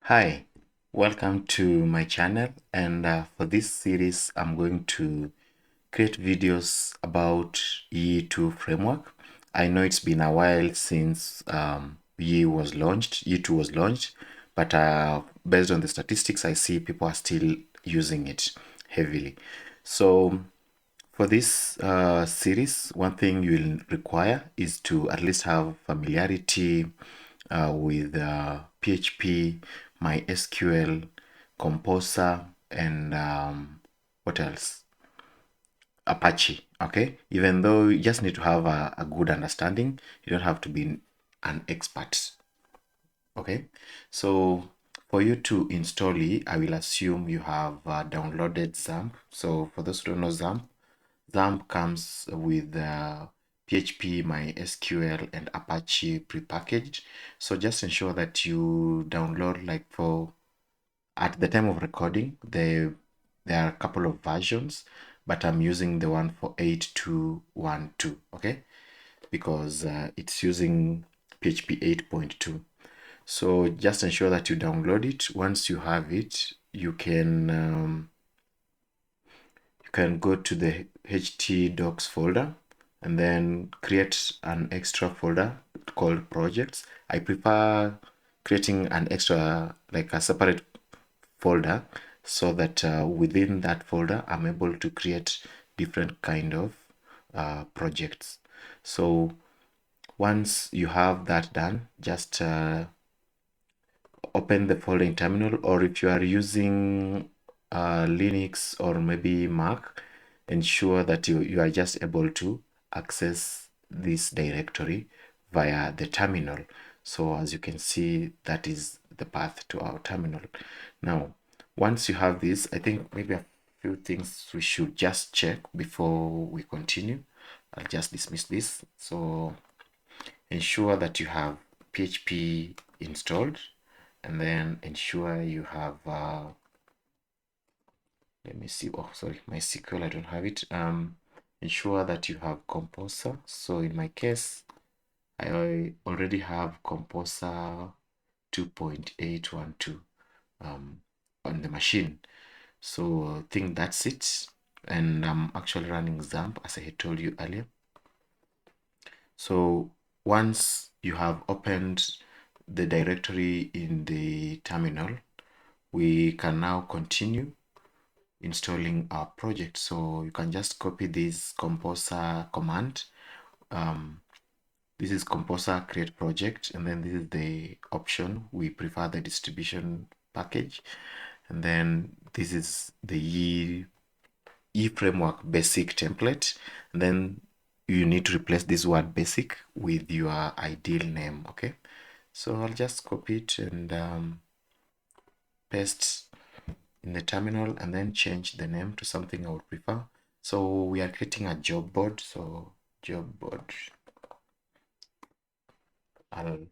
Hi, welcome to my channel, and for this series I'm going to create videos about Yi2 framework. I know it's been a while since Yi was launched, Yi2 was launched, but based on the statistics I see people are still using it heavily. So for this series, one thing you'll require is to at least have familiarity with PHP, MySQL, Composer, and what else? Apache. Okay, even though you just need to have a good understanding, you don't have to be an expert. Okay, so for you to install it, I will assume you have downloaded XAMPP. So for those who don't know XAMPP, XAMPP comes with PHP, MySQL, and Apache prepackaged. So just ensure that you download, like, for at the time of recording, there are a couple of versions, but I'm using the one for 8.2.1.2, okay? Because it's using PHP 8.2. So just ensure that you download it. Once you have it, you can go to the htdocs folder and then create an extra folder called projects. I prefer creating an extra, like a separate folder, so that within that folder I'm able to create different kind of projects. So once you have that done, just open the folder in terminal, or if you are using Linux or maybe Mac, ensure that you are just able to access this directory via the terminal. So as you can see, that is the path to our terminal. Now, once you have this, I think maybe a few things we should just check before we continue. I'll just dismiss this. So ensure that you have PHP installed, and then ensure you have let me see, oh sorry, MySQL, I don't have it. Ensure that you have Composer. So in my case, I already have Composer 2.812 on the machine. So I think that's it, and I'm actually running XAMPP as I had told you earlier. So once you have opened the directory in the terminal, we can now continue installing our project. So you can just copy this Composer command. This is Composer create project, and then this is the option. We prefer the distribution package, and then this is the E framework basic template, and then you need to replace this word basic with your ideal name. Okay, so I'll just copy it and paste in the terminal, and then change the name to something I would prefer. So we are creating a job board. So job board, I'll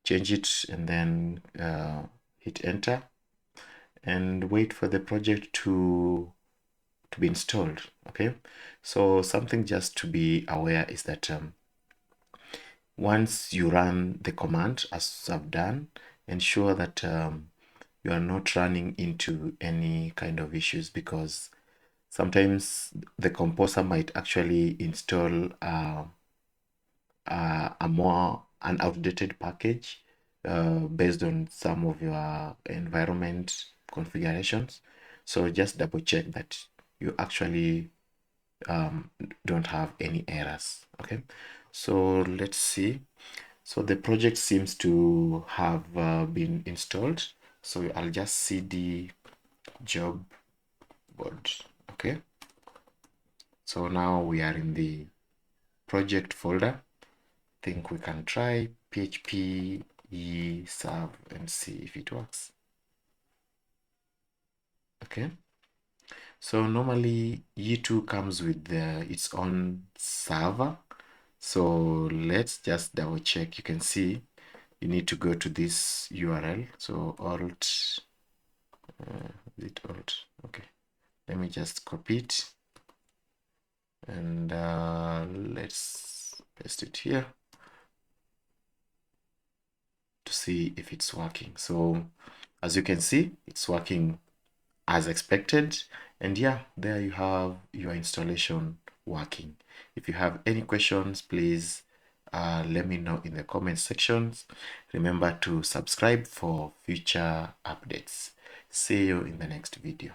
change it and then hit enter and wait for the project to be installed. Okay, so something just to be aware is that once you run the command, as I've done, ensure that you are not running into any kind of issues, because sometimes the Composer might actually install an outdated package based on some of your environment configurations. So just double check that you actually don't have any errors. Okay, so let's see. So the project seems to have been installed. So I'll just cd job board. Okay, so now we are in the project folder. Think we can try php serve and see if it works. Okay, so normally Yi2 comes with its own server. So let's just double check. You can see you need to go to this URL. So alt, is it alt? Okay, let me just copy it and let's paste it here to see if it's working. So As you can see, it's working as expected. And yeah, there you have your installation working. If you have any questions, please let me know in the comment sections. Remember to subscribe for future updates. See you in the next video.